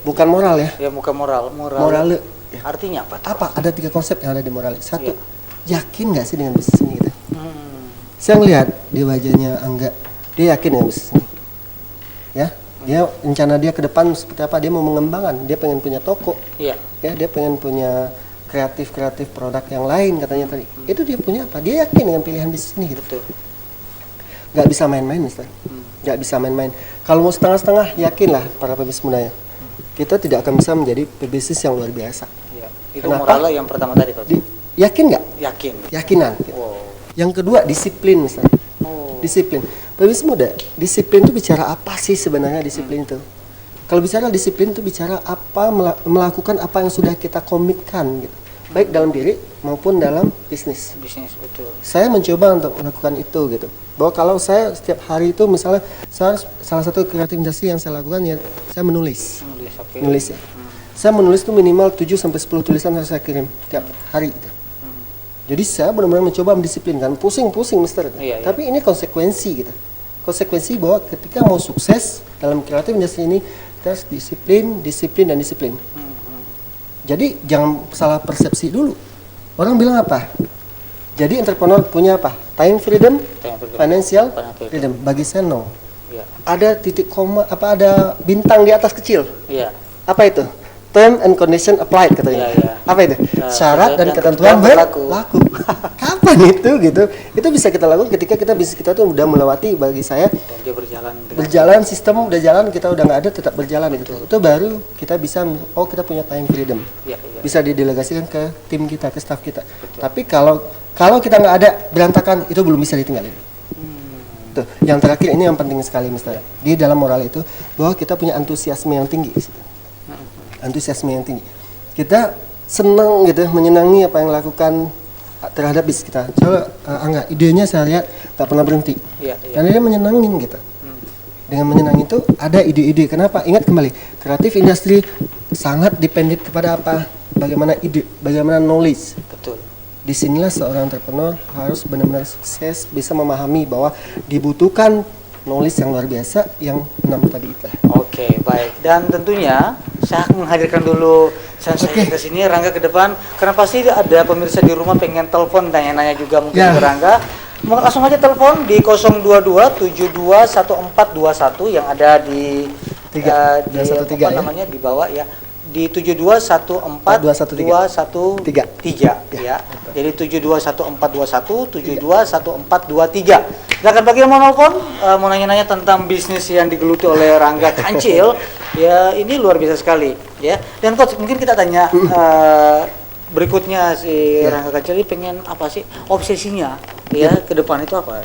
bukan moral ya. Ya, bukan moral. Morale. Artinya apa? Apa? Ada 3 konsep yang ada di morale. Satu, yakin nggak sih dengan bisnis ini gitu? Saya ngelihat di wajahnya Angga, dia yakin dengan bisnis ini. Ya, dia rencana dia ke depan seperti apa? Dia mau mengembangkan, dia pengen punya toko. Iya. Ya, dia pengen punya kreatif produk yang lain katanya tadi. Itu dia punya apa? Dia yakin dengan pilihan bisnis ini gitu. Betul. Nggak bisa main-main, Mister. Nggak bisa main-main. Kalau mau setengah-setengah, yakinlah para pebisnis mudanya. Kita tidak akan bisa menjadi pebisnis yang luar biasa. Iya. Itu Kenapa? moral yang pertama tadi, Pak. Yakin nggak? Yakin. Yakinan. Gitu. Wow. Yang kedua, disiplin, Mister. Oh. Disiplin. Pebisnis muda, disiplin itu bicara apa sih sebenarnya disiplin itu? Kalau bicara disiplin itu bicara apa, melakukan apa yang sudah kita komitkan gitu. Baik dalam diri maupun dalam bisnis. Bisnis, betul. Saya mencoba untuk melakukan itu gitu. Bahwa kalau saya setiap hari itu misalnya salah satu kreatif industri yang saya lakukan ya saya menulis. Oke. Nulis ya. Saya menulis itu minimal 7 sampai 10 tulisan harus saya kirim tiap hari gitu. Jadi saya benar-benar mencoba mendisiplinkan. Pusing-pusing, Mister. Iya, iya. Tapi ini konsekuensi gitu. Konsekuensi bahwa ketika mau sukses dalam kreatif industri ini kita harus disiplin. Jadi jangan salah persepsi dulu. Orang bilang apa? Jadi entrepreneur punya apa? Time freedom, financial freedom. Bagi saya no. Iya. Ada titik koma, ada bintang di atas kecil. Iya. Apa itu? Term and condition applied katanya. Iya, iya. Apa itu? Syarat dan ketentuan berlaku. berlaku. Kapan itu gitu? Itu bisa kita lakukan ketika bisnis kita tuh udah melewati, bagi saya Dan dia berjalan, sistem udah jalan, kita udah nggak ada, tetap berjalan gitu. Itu baru kita bisa, kita punya time freedom. Iya, iya. Bisa didelegasikan ke tim kita, ke staff kita. Tapi kalau kita nggak ada, berantakan, itu belum bisa ditinggalin. Tuh, yang terakhir ini yang penting sekali, Mister. Di dalam moral itu bahwa kita punya antusiasme yang tinggi. Antusiasme yang tinggi. Kita senang gitu, menyenangi apa yang lakukan terhadap bisnis kita. Coba Angga, idenya saya lihat nggak pernah berhenti. Iya, iya. Karena dia menyenangin gitu. Dengan menyenangi itu ada ide-ide. Kenapa? Ingat kembali, kreatif industri sangat dependent kepada apa? Bagaimana ide, bagaimana knowledge. Betul. Disinilah seorang entrepreneur harus benar-benar sukses, bisa memahami bahwa dibutuhkan knowledge yang luar biasa yang 6 tadi itu. Oke, baik. Dan tentunya saya menghadirkan dulu Sensei ke sini, Rangga ke depan, karena pasti ada pemirsa di rumah pengen telepon, nanya-nanya juga mungkin ke Rangga. Langsung aja telepon di 022-721421 yang ada di di bawah ya, di 72142123 ya. Jadi 721421 721423. Silakan bagi yang mau nelpon, mau nanya-nanya tentang bisnis yang digeluti oleh Rangga Kancil. Ya, ini luar biasa sekali ya. Dan Coach, mungkin kita tanya berikutnya si Rangga Kancil ini pengen apa sih obsesinya ya ke depan itu apa?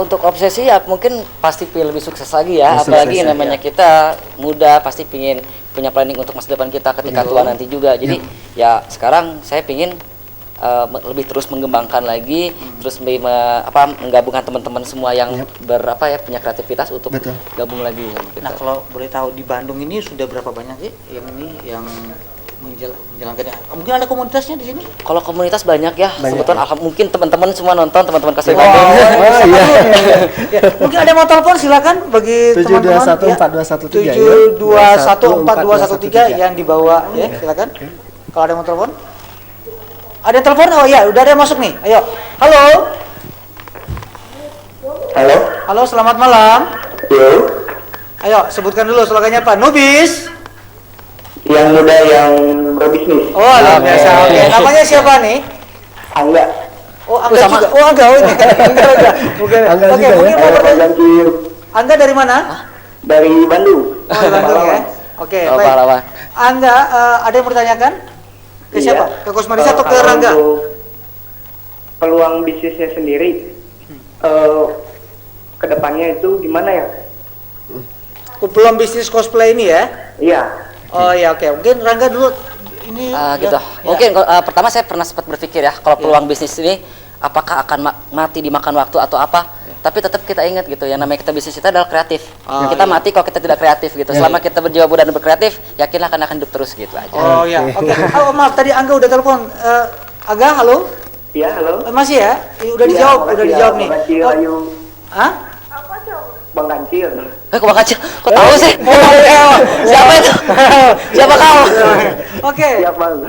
Untuk obsesi ya mungkin pasti pengen lebih sukses lagi ya, apalagi sukses, namanya kita muda, pasti pingin punya planning untuk masa depan kita ketika tua nanti juga. Jadi ya sekarang saya pingin lebih terus mengembangkan lagi, terus menggabungkan teman-teman semua yang punya kreativitas untuk gabung lagi. Gitu. Nah, kalau boleh tahu di Bandung ini sudah berapa banyak sih yang menjalankannya? Mungkin ada komunitasnya di sini? Kalau komunitas banyak ya, sebetulnya mungkin teman-teman semua nonton, teman-teman kasih Mungkin ada yang mau telepon, silakan bagi teman-teman. 72142113 yang dibawa ya, silakan. Kalau ada yang mau telepon? Ada yang telepon? Oh ya, udah ada yang masuk nih. Ayo. Halo. Halo. Halo, selamat malam. Halo. Ayo, sebutkan dulu slogannya apa? Nubis. Yang muda yang berbisnis. Oh, luar biasa. Oke, namanya siapa nih? Angga. Oh, Angga juga. Oh, Angga. Oh, ini. Oke, mungkin mau bertanya. Angga dari mana? Dari Bandung. Oh, dari Bandung ya. Oke, baik. Angga, ada yang bertanyakan? Ke siapa? Ke Coach Marisa atau ke Rangga? Peluang bisnisnya sendiri, kedepannya itu gimana ya? Peluang bisnis cosplay ini ya? Iya. Oh ya, oke. Mungkin Rangga dulu ini. Gitu. Mungkin pertama saya pernah sempat berpikir ya, kalau peluang bisnis ini apakah akan mati dimakan waktu atau apa? Tapi tetap kita ingat gitu, yang namanya kita bisnis kita adalah kreatif. Kita mati kalau kita tidak kreatif gitu. Selama kita berjiwa muda dan berkreatif, yakinlah akan hidup terus gitu aja. Oh ya, oke. Oh maaf, tadi Angga udah telepon. Angga, halo? Iya, halo. Masih ya? Udah dijawab, nih. Bang Kancil, Hah? Bang Kancil. Kok Bang Kancil? Kok tahu sih? Siapa itu? Siapa kau? Oke. Siap, Bang.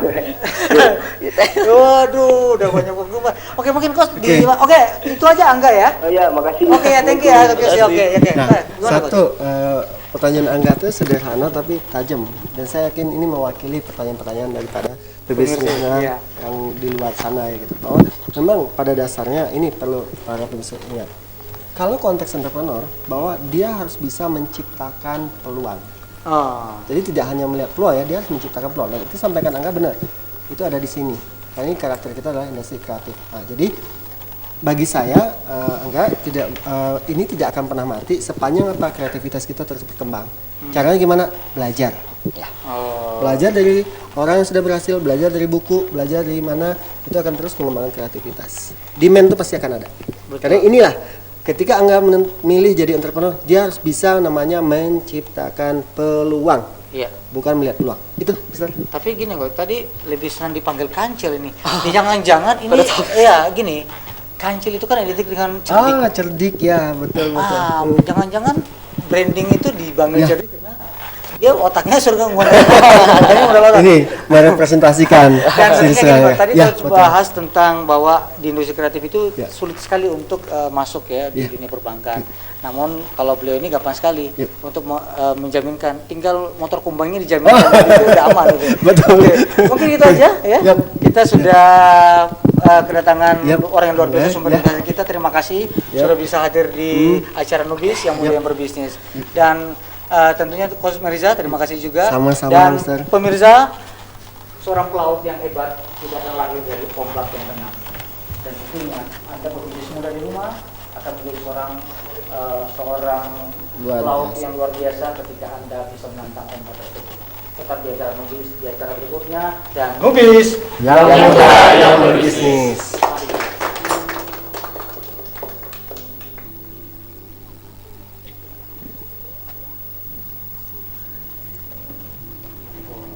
Waduh, udah banyak berubah. Oke, mungkin Coach oke, itu aja Angga ya. Oh iya, makasih. Oke, ya, thank you ya. Oke. Nah, satu pertanyaan Angga itu sederhana tapi tajam, dan saya yakin ini mewakili pertanyaan-pertanyaan daripada pebisnisnya yang di luar sana ya gitu. Bahwa memang pada dasarnya ini perlu para pebisnis ingat. Kalau konteks entrepreneur, bahwa dia harus bisa menciptakan peluang. Jadi tidak hanya melihat peluang ya, dia harus menciptakan peluang. Dan itu sampaikan Angga benar. Itu ada di sini. Karena ini karakter kita adalah industri kreatif. Nah, jadi bagi saya Angga ini tidak akan pernah mati sepanjang kreativitas kita terus berkembang. Caranya gimana? Belajar. Belajar dari orang yang sudah berhasil, belajar dari buku, belajar dari mana, itu akan terus mengembangkan kreativitas. Demand itu pasti akan ada. Karena inilah ketika Angga memilih jadi entrepreneur, dia harus bisa namanya menciptakan peluang. Iya. Bukan melihat peluang. Itu, Mister. Tapi gini kok, tadi lebih senang dipanggil Kancil ini. Jangan-jangan ini ya gini. Kancil itu kan identik dengan cerdik. Cerdik ya, betul. Jangan-jangan branding itu dibangun cerdik karena dia otaknya surga ngomong. Ini merepresentasikan Dan diri sebenarnya saya. gini, Pak, tadi Ya, kita betul. bahas tentang bahwa di industri kreatif itu Ya. sulit sekali untuk masuk ya di Ya. dunia perbankan. Namun kalau beliau ini gampang sekali Ya. untuk menjaminkan, tinggal motor kumbangnya dijaminkan itu udah aman gitu. Betul. Oke, mungkin itu aja ya. Yap. Kita sudah kedatangan Yap. orang yang luar biasa, Boleh, sumber ya. informasi kita. Terima kasih Yap. sudah bisa hadir di acara Nubis yang mulia yang berbisnis. Dan tentunya Coach Mirza, terima kasih juga. Sama-sama, Dan Mister. pemirsa, seorang pelaut yang hebat tidak akan lahir dari ombak yang tenang. Dan tentunya Anda berbisnis muda di rumah akan menjadi seorang Luar pelaut biasa. yang luar biasa ketika Anda bisa menantang ombak tersebut. Tetap di acara Nubis di acara berikutnya, dan Nubis Yang muda yang berbisnis.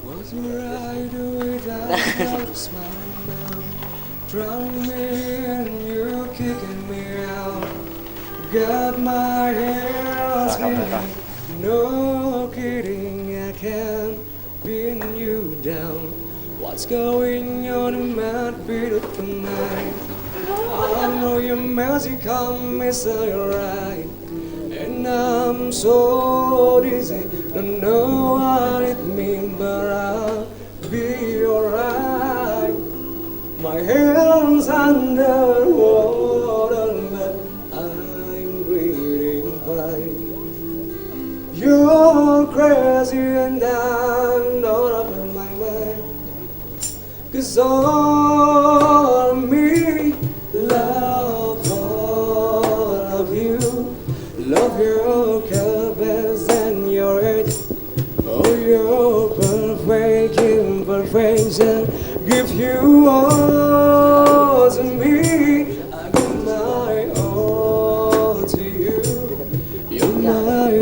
What would I do without your smile now? Drowning me and you kicking me out. Got my hands in. No kidding, I can't pin you down. What's going on in my beautiful mind? I know your magic come is right. And I'm so dizzy, don't know what it means, but I'll be alright. My hands under water, but I'm breathing fine. You're crazy and I'm not up in my mind. 'Cause all of me love all of you. Love your curves and your edge. Oh, your perfect imperfection. Give you all to me. I give my all to you. You're my